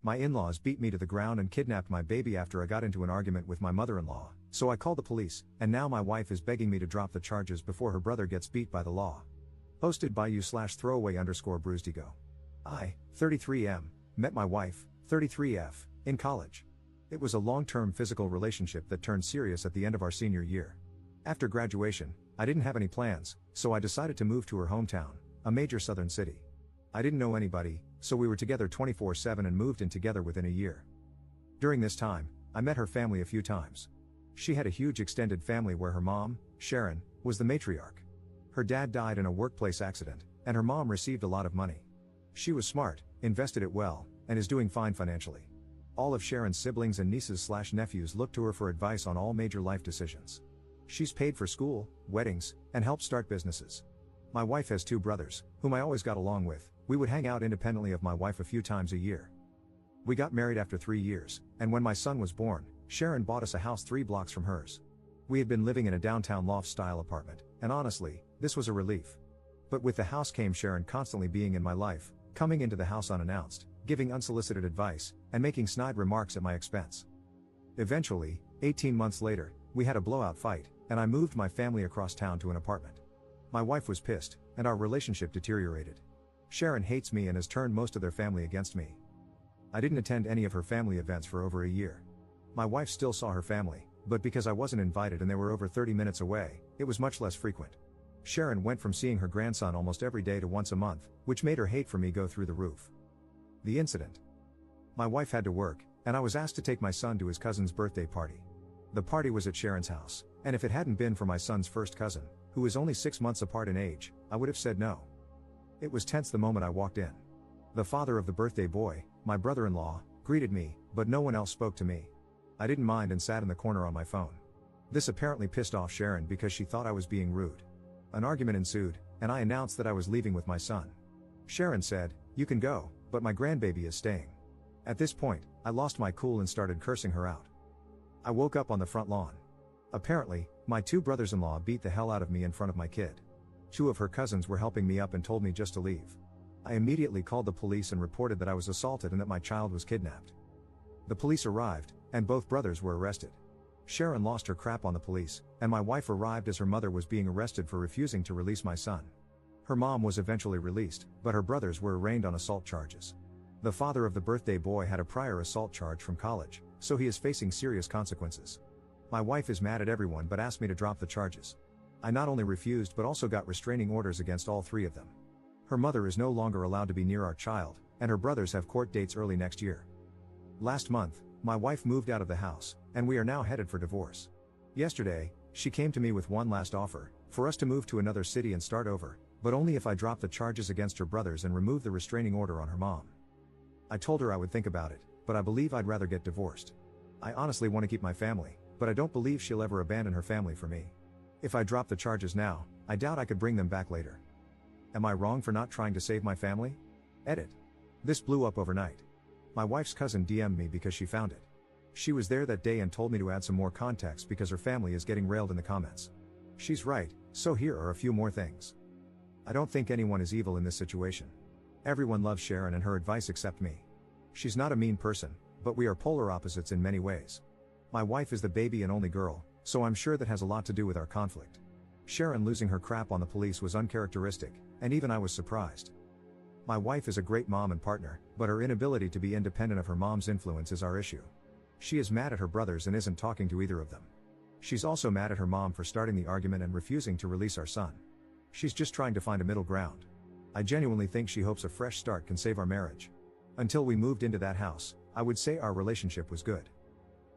My in-laws beat me to the ground and kidnapped my baby after I got into an argument with my mother-in-law, so I called the police, and now my wife is begging me to drop the charges before her brother gets beat by the law. Posted by you/throwaway_bruisedigo. I, 33M, met my wife, 33F, in college. It was a long-term physical relationship that turned serious at the end of our senior year. After graduation, I didn't have any plans, so I decided to move to her hometown, a major southern city. I didn't know anybody, so we were together 24/7 and moved in together within a year. During this time, I met her family a few times. She had a huge extended family where her mom, Sharon, was the matriarch. Her dad died in a workplace accident, and her mom received a lot of money. She was smart, invested it well, and is doing fine financially. All of Sharon's siblings and nieces/nephews look to her for advice on all major life decisions. She's paid for school, weddings, and helped start businesses. My wife has 2 brothers, whom I always got along with. We would hang out independently of my wife a few times a year. We got married after 3 years, and when my son was born, Sharon bought us a house 3 blocks from hers. We had been living in a downtown loft-style apartment, and honestly, this was a relief. But with the house came Sharon constantly being in my life, coming into the house unannounced, giving unsolicited advice, and making snide remarks at my expense. Eventually, 18 months later, we had a blowout fight, and I moved my family across town to an apartment. My wife was pissed, and our relationship deteriorated. Sharon hates me and has turned most of their family against me. I didn't attend any of her family events for over a year. My wife still saw her family, but because I wasn't invited and they were over 30 minutes away, it was much less frequent. Sharon went from seeing her grandson almost every day to once a month, which made her hate for me go through the roof. The incident. My wife had to work, and I was asked to take my son to his cousin's birthday party. The party was at Sharon's house, and if it hadn't been for my son's first cousin, who is only 6 months apart in age, I would have said no. It was tense the moment I walked in. The father of the birthday boy, my brother-in-law, greeted me, but no one else spoke to me. I didn't mind and sat in the corner on my phone. This apparently pissed off Sharon because she thought I was being rude. An argument ensued, and I announced that I was leaving with my son. Sharon said, "You can go, but my grandbaby is staying." At this point, I lost my cool and started cursing her out. I woke up on the front lawn. Apparently, my 2 brothers-in-law beat the hell out of me in front of my kid. 2 of her cousins were helping me up and told me just to leave. I immediately called the police and reported that I was assaulted and that my child was kidnapped. The police arrived, and both brothers were arrested. Sharon lost her crap on the police, and my wife arrived as her mother was being arrested for refusing to release my son. Her mom was eventually released, but her brothers were arraigned on assault charges. The father of the birthday boy had a prior assault charge from college, so he is facing serious consequences. My wife is mad at everyone but asked me to drop the charges. I not only refused but also got restraining orders against all 3 of them. Her mother is no longer allowed to be near our child, and her brothers have court dates early next year. Last month, my wife moved out of the house, and we are now headed for divorce. Yesterday, she came to me with one last offer, for us to move to another city and start over, but only if I drop the charges against her brothers and remove the restraining order on her mom. I told her I would think about it, but I believe I'd rather get divorced. I honestly want to keep my family, but I don't believe she'll ever abandon her family for me. If I drop the charges now, I doubt I could bring them back later. Am I wrong for not trying to save my family? Edit. This blew up overnight. My wife's cousin DM'd me because she found it. She was there that day and told me to add some more context because her family is getting railed in the comments. She's right, so here are a few more things. I don't think anyone is evil in this situation. Everyone loves Sharon and her advice except me. She's not a mean person, but we are polar opposites in many ways. My wife is the baby and only girl, so I'm sure that has a lot to do with our conflict. Sharon losing her crap on the police was uncharacteristic, and even I was surprised. My wife is a great mom and partner, but her inability to be independent of her mom's influence is our issue. She is mad at her brothers and isn't talking to either of them. She's also mad at her mom for starting the argument and refusing to release our son. She's just trying to find a middle ground. I genuinely think she hopes a fresh start can save our marriage. Until we moved into that house, I would say our relationship was good.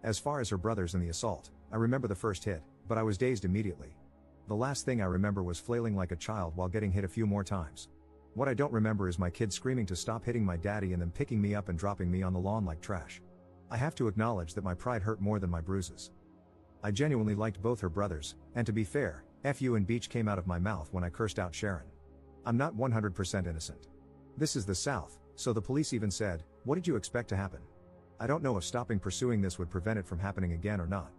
As far as her brothers and the assault, I remember the first hit, but I was dazed immediately. The last thing I remember was flailing like a child while getting hit a few more times. What I don't remember is my kid screaming to stop hitting my daddy and then picking me up and dropping me on the lawn like trash. I have to acknowledge that my pride hurt more than my bruises. I genuinely liked both her brothers, and to be fair, F you and Beach came out of my mouth when I cursed out Sharon. I'm not 100% innocent. This is the South, so the police even said, "What did you expect to happen?" I don't know if stopping pursuing this would prevent it from happening again or not.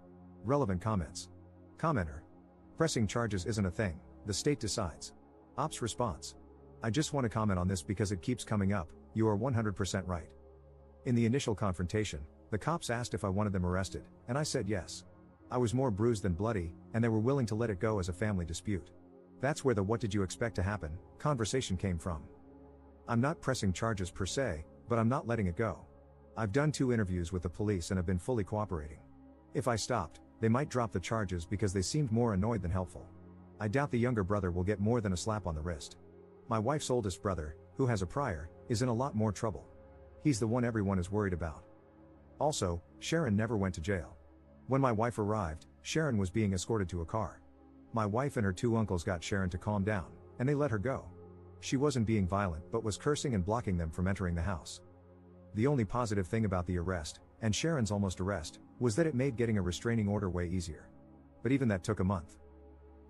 Relevant comments. Commenter. Pressing charges isn't a thing, the state decides. Ops response. I just want to comment on this because it keeps coming up, you are 100% right. In the initial confrontation, the cops asked if I wanted them arrested, and I said yes. I was more bruised than bloody, and they were willing to let it go as a family dispute. That's where the "what did you expect to happen" conversation came from. I'm not pressing charges per se, but I'm not letting it go. I've done 2 interviews with the police and have been fully cooperating. If I stopped, they might drop the charges because they seemed more annoyed than helpful. I doubt the younger brother will get more than a slap on the wrist. My wife's oldest brother, who has a prior, is in a lot more trouble. He's the one everyone is worried about. Also, Sharon never went to jail. When my wife arrived, Sharon was being escorted to a car. My wife and her 2 uncles got Sharon to calm down, and they let her go. She wasn't being violent but was cursing and blocking them from entering the house. The only positive thing about the arrest, and Sharon's almost arrest, was that it made getting a restraining order way easier. But even that took a month.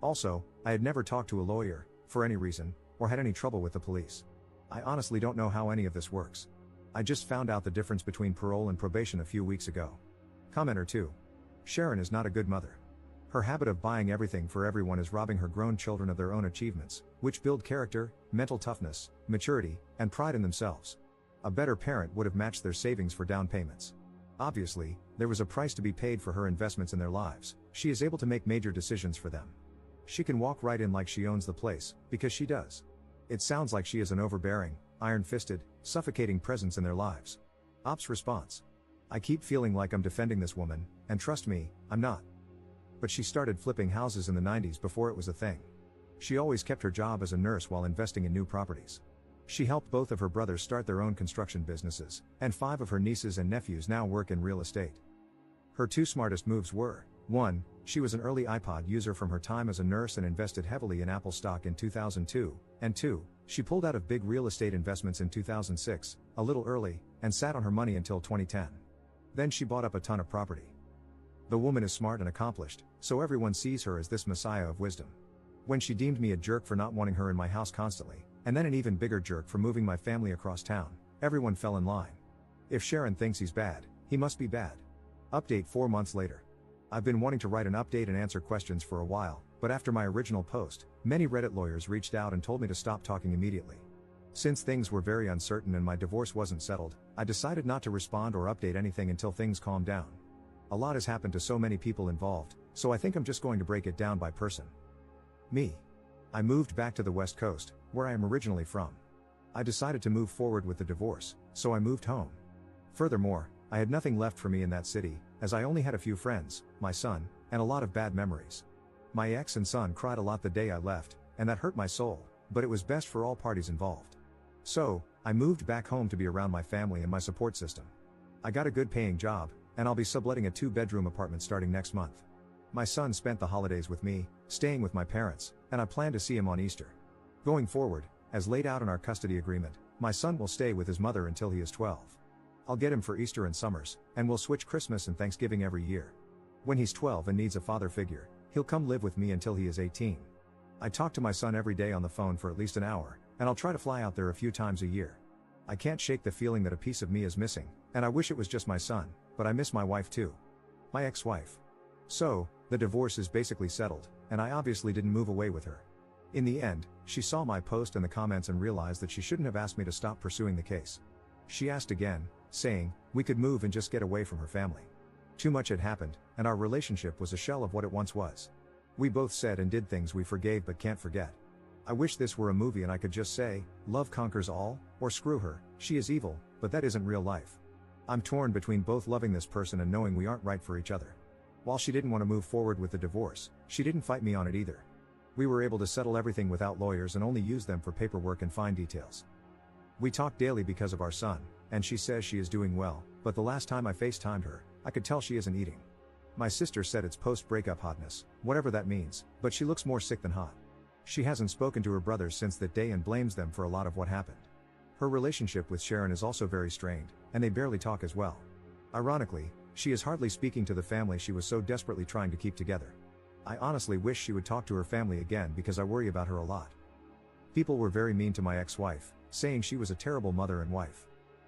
Also, I had never talked to a lawyer, for any reason, or had any trouble with the police. I honestly don't know how any of this works. I just found out the difference between parole and probation a few weeks ago. Commenter 2. Sharon is not a good mother. Her habit of buying everything for everyone is robbing her grown children of their own achievements, which build character, mental toughness, maturity, and pride in themselves. A better parent would have matched their savings for down payments. Obviously, there was a price to be paid for her investments in their lives. She is able to make major decisions for them. She can walk right in like she owns the place, because she does. It sounds like she is an overbearing, iron-fisted, suffocating presence in their lives. Ops response. I keep feeling like I'm defending this woman, and trust me, I'm not. But she started flipping houses in the 90s before it was a thing. She always kept her job as a nurse while investing in new properties. She helped both of her brothers start their own construction businesses, and 5 of her nieces and nephews now work in real estate. Her 2 smartest moves were: 1, she was an early iPod user from her time as a nurse and invested heavily in Apple stock in 2002, and 2, she pulled out of big real estate investments in 2006, a little early, and sat on her money until 2010. Then she bought up a ton of property. The woman is smart and accomplished, so everyone sees her as this messiah of wisdom. When she deemed me a jerk for not wanting her in my house constantly, and then an even bigger jerk for moving my family across town, everyone fell in line. If Sharon thinks he's bad, he must be bad. Update 4 months later. I've been wanting to write an update and answer questions for a while, but after my original post, many Reddit lawyers reached out and told me to stop talking immediately. Since things were very uncertain and my divorce wasn't settled, I decided not to respond or update anything until things calmed down. A lot has happened to so many people involved, so I think I'm just going to break it down by person. Me. I moved back to the West Coast, where I am originally from. I decided to move forward with the divorce, so I moved home. Furthermore, I had nothing left for me in that city, as I only had a few friends, my son, and a lot of bad memories. My ex and son cried a lot the day I left, and that hurt my soul, but it was best for all parties involved. So, I moved back home to be around my family and my support system. I got a good paying job, and I'll be subletting a 2-bedroom apartment starting next month. My son spent the holidays with me, staying with my parents, and I plan to see him on Easter. Going forward, as laid out in our custody agreement, my son will stay with his mother until he is 12. I'll get him for Easter and summers, and we'll switch Christmas and Thanksgiving every year. When he's 12 and needs a father figure, he'll come live with me until he is 18. I talk to my son every day on the phone for at least an hour, and I'll try to fly out there a few times a year. I can't shake the feeling that a piece of me is missing, and I wish it was just my son, but I miss my wife too. My ex-wife. So, the divorce is basically settled, and I obviously didn't move away with her. In the end, she saw my post and the comments and realized that she shouldn't have asked me to stop pursuing the case. She asked again, saying we could move and just get away from her family. Too much had happened, and our relationship was a shell of what it once was. We both said and did things we forgave but can't forget. I wish this were a movie and I could just say, love conquers all, or screw her, she is evil, but that isn't real life. I'm torn between both loving this person and knowing we aren't right for each other. While she didn't want to move forward with the divorce, she didn't fight me on it either. We were able to settle everything without lawyers and only use them for paperwork and fine details. We talk daily because of our son, and she says she is doing well, but the last time I FaceTimed her, I could tell she isn't eating. My sister said it's post-breakup hotness, whatever that means, but she looks more sick than hot. She hasn't spoken to her brothers since that day and blames them for a lot of what happened. Her relationship with Sharon is also very strained, and they barely talk as well. Ironically, she is hardly speaking to the family she was so desperately trying to keep together. I honestly wish she would talk to her family again because I worry about her a lot. People were very mean to my ex-wife, saying she was a terrible mother and wife.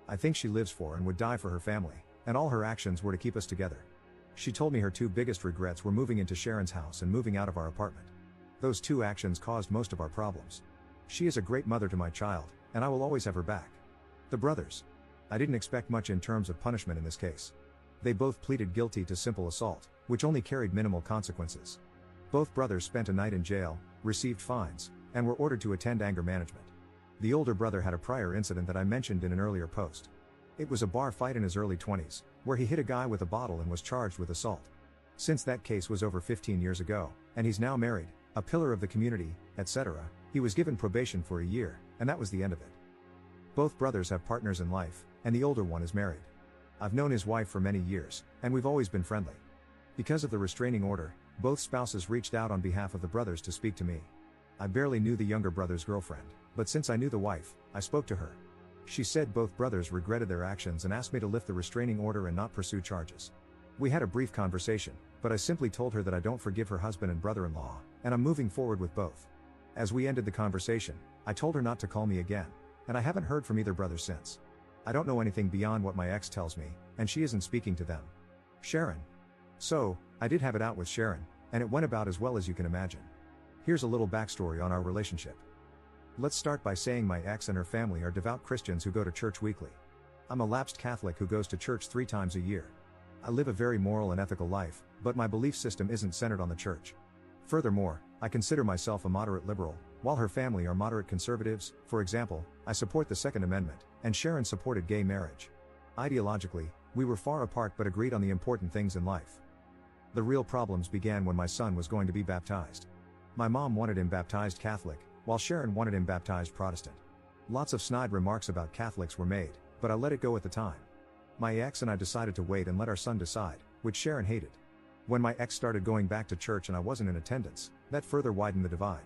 I think she lives for and would die for her family, and all her actions were to keep us together. She told me her 2 biggest regrets were moving into Sharon's house and moving out of our apartment. Those 2 actions caused most of our problems. She is a great mother to my child, and I will always have her back. The brothers. I didn't expect much in terms of punishment in this case. They both pleaded guilty to simple assault, which only carried minimal consequences. Both brothers spent a night in jail, received fines, and were ordered to attend anger management. The older brother had a prior incident that I mentioned in an earlier post. It was a bar fight in his early 20s, where he hit a guy with a bottle and was charged with assault. Since that case was over 15 years ago, and he's now married, a pillar of the community, etc., he was given probation for a year, and that was the end of it. Both brothers have partners in life, and the older one is married. I've known his wife for many years, and we've always been friendly. Because of the restraining order, both spouses reached out on behalf of the brothers to speak to me. I barely knew the younger brother's girlfriend, but since I knew the wife, I spoke to her. She said both brothers regretted their actions and asked me to lift the restraining order and not pursue charges. We had a brief conversation, but I simply told her that I don't forgive her husband and brother-in-law, and I'm moving forward with both. As we ended the conversation, I told her not to call me again, and I haven't heard from either brother since. I don't know anything beyond what my ex tells me, and she isn't speaking to them. Sharon. So, I did have it out with Sharon, and it went about as well as you can imagine. Here's a little backstory on our relationship. Let's start by saying my ex and her family are devout Christians who go to church weekly. I'm a lapsed Catholic who goes to church 3 times a year. I live a very moral and ethical life, but my belief system isn't centered on the church. Furthermore, I consider myself a moderate liberal, while her family are moderate conservatives. For example, I support the Second Amendment, and Sharon supported gay marriage. Ideologically, we were far apart but agreed on the important things in life. The real problems began when my son was going to be baptized. My mom wanted him baptized Catholic, while Sharon wanted him baptized Protestant. Lots of snide remarks about Catholics were made, but I let it go at the time. My ex and I decided to wait and let our son decide, which Sharon hated. When my ex started going back to church and I wasn't in attendance, that further widened the divide.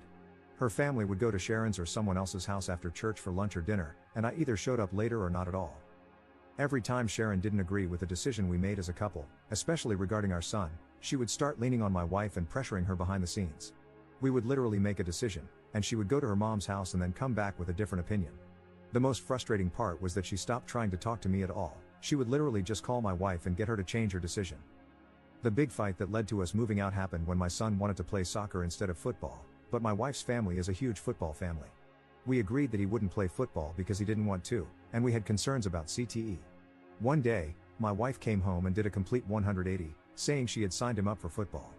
Her family would go to Sharon's or someone else's house after church for lunch or dinner, and I either showed up later or not at all. Every time Sharon didn't agree with the decision we made as a couple, especially regarding our son, she would start leaning on my wife and pressuring her behind the scenes. We would literally make a decision, and she would go to her mom's house and then come back with a different opinion. The most frustrating part was that she stopped trying to talk to me at all. She would literally just call my wife and get her to change her decision. The big fight that led to us moving out happened when my son wanted to play soccer instead of football, but my wife's family is a huge football family. We agreed that he wouldn't play football because he didn't want to, and we had concerns about CTE. One day, my wife came home and did a complete 180, saying she had signed him up for football.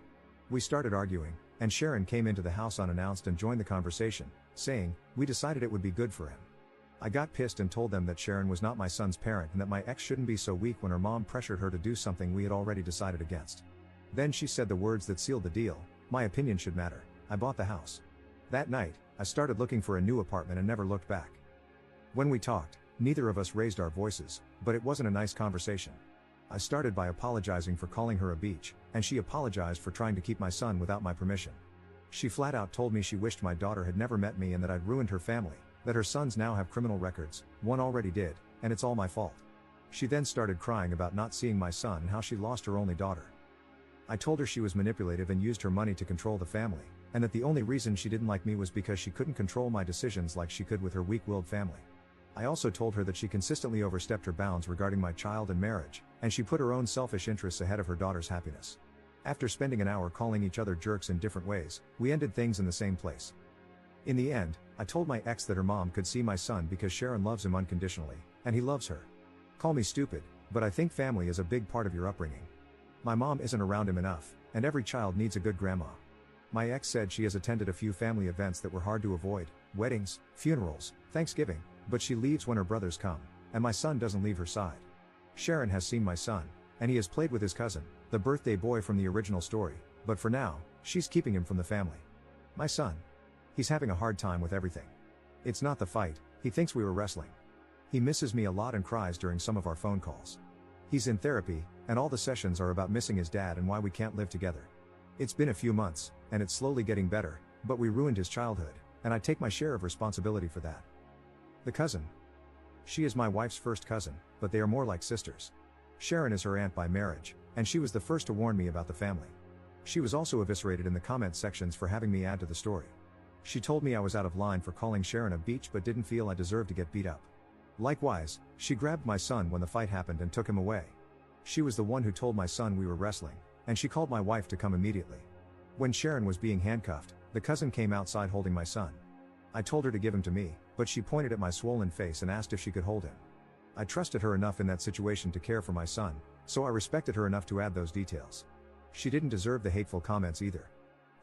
We started arguing, and Sharon came into the house unannounced and joined the conversation, saying, "We decided it would be good for him." I got pissed and told them that Sharon was not my son's parent and that my ex shouldn't be so weak when her mom pressured her to do something we had already decided against. Then she said the words that sealed the deal: "My opinion should matter." I bought the house. That night, I started looking for a new apartment and never looked back. When we talked, neither of us raised our voices, but it wasn't a nice conversation. I started by apologizing for calling her a bitch, and she apologized for trying to keep my son without my permission. She flat out told me she wished my daughter had never met me and that I'd ruined her family, that her sons now have criminal records, one already did, and it's all my fault. She then started crying about not seeing my son and how she lost her only daughter. I told her she was manipulative and used her money to control the family, and that the only reason she didn't like me was because she couldn't control my decisions like she could with her weak-willed family. I also told her that she consistently overstepped her bounds regarding my child and marriage, and she put her own selfish interests ahead of her daughter's happiness. After spending an hour calling each other jerks in different ways, we ended things in the same place. In the end, I told my ex that her mom could see my son because Sharon loves him unconditionally, and he loves her. Call me stupid, but I think family is a big part of your upbringing. My mom isn't around him enough, and every child needs a good grandma. My ex said she has attended a few family events that were hard to avoid: weddings, funerals, Thanksgiving, but she leaves when her brothers come, and my son doesn't leave her side. Sharon has seen my son, and he has played with his cousin, the birthday boy from the original story, but for now, she's keeping him from the family. My son. He's having a hard time with everything. It's not the fight, he thinks we were wrestling. He misses me a lot and cries during some of our phone calls. He's in therapy, and all the sessions are about missing his dad and why we can't live together. It's been a few months, and it's slowly getting better, but we ruined his childhood, and I take my share of responsibility for that. The cousin. She is my wife's first cousin, but they are more like sisters. Sharon is her aunt by marriage, and she was the first to warn me about the family. She was also eviscerated in the comment sections for having me add to the story. She told me I was out of line for calling Sharon a bitch but didn't feel I deserved to get beat up. Likewise, she grabbed my son when the fight happened and took him away. She was the one who told my son we were wrestling, and she called my wife to come immediately. When Sharon was being handcuffed, the cousin came outside holding my son. I told her to give him to me, but she pointed at my swollen face and asked if she could hold him. I trusted her enough in that situation to care for my son, so I respected her enough to add those details. She didn't deserve the hateful comments either.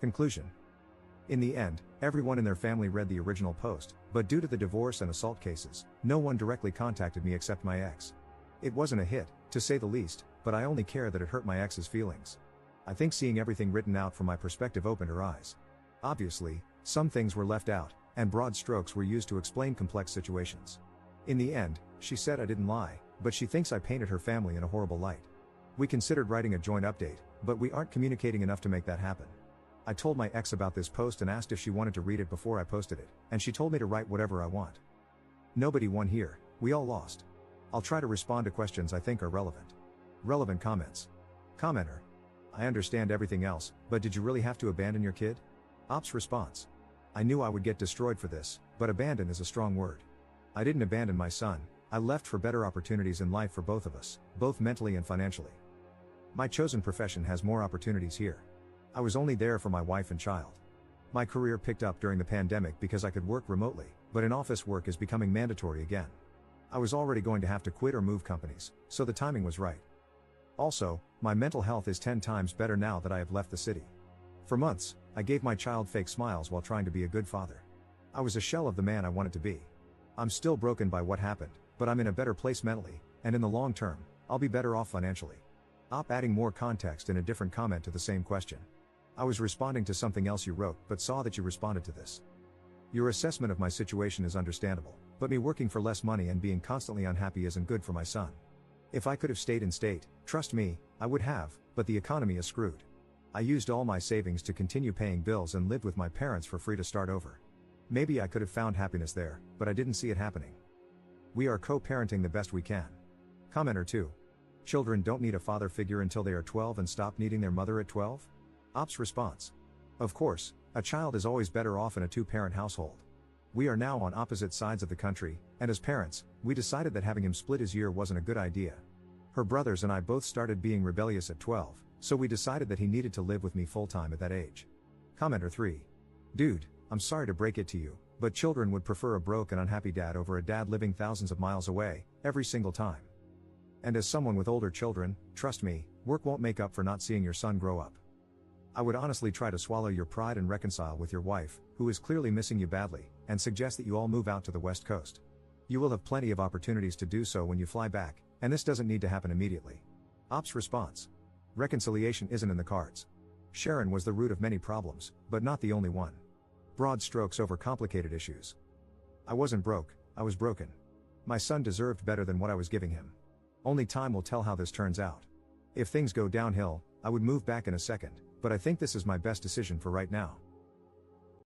Conclusion. In the end, everyone in their family read the original post, but due to the divorce and assault cases, no one directly contacted me except my ex. It wasn't a hit, to say the least, but I only care that it hurt my ex's feelings. I think seeing everything written out from my perspective opened her eyes. Obviously, some things were left out, and broad strokes were used to explain complex situations. In the end, she said I didn't lie, but she thinks I painted her family in a horrible light. We considered writing a joint update, but we aren't communicating enough to make that happen. I told my ex about this post and asked if she wanted to read it before I posted it, and she told me to write whatever I want. Nobody won here, we all lost. I'll try to respond to questions I think are relevant. Relevant comments. Commenter. I understand everything else, but did you really have to abandon your kid? Ops response. I knew I would get destroyed for this, but abandon is a strong word. I didn't abandon my son, I left for better opportunities in life for both of us, both mentally and financially. My chosen profession has more opportunities here. I was only there for my wife and child. My career picked up during the pandemic because I could work remotely, but in-office work is becoming mandatory again. I was already going to have to quit or move companies, so the timing was right. Also, my mental health is 10 times better now that I have left the city. For months, I gave my child fake smiles while trying to be a good father. I was a shell of the man I wanted to be. I'm still broken by what happened, but I'm in a better place mentally, and in the long term, I'll be better off financially. Adding more context in a different comment to the same question. I was responding to something else you wrote, but saw that you responded to this. Your assessment of my situation is understandable, but me working for less money and being constantly unhappy isn't good for my son. If I could have stayed in state, trust me, I would have, but the economy is screwed. I used all my savings to continue paying bills and lived with my parents for free to start over. Maybe I could have found happiness there, but I didn't see it happening. We are co-parenting the best we can. Commenter 2. Children don't need a father figure until they are 12 and stop needing their mother at 12? Ops response. Of course, a child is always better off in a two-parent household. We are now on opposite sides of the country, and as parents, we decided that having him split his year wasn't a good idea. Her brothers and I both started being rebellious at 12, so we decided that he needed to live with me full-time at that age. Commenter 3. Dude, I'm sorry to break it to you, but children would prefer a broke and unhappy dad over a dad living thousands of miles away, every single time. And as someone with older children, trust me, work won't make up for not seeing your son grow up. I would honestly try to swallow your pride and reconcile with your wife, who is clearly missing you badly, and suggest that you all move out to the West Coast. You will have plenty of opportunities to do so when you fly back, and this doesn't need to happen immediately. Ops response. Reconciliation isn't in the cards. Sharon was the root of many problems, but not the only one. Broad strokes over complicated issues. I wasn't broke, I was broken. My son deserved better than what I was giving him. Only time will tell how this turns out. If things go downhill, I would move back in a second, but I think this is my best decision for right now.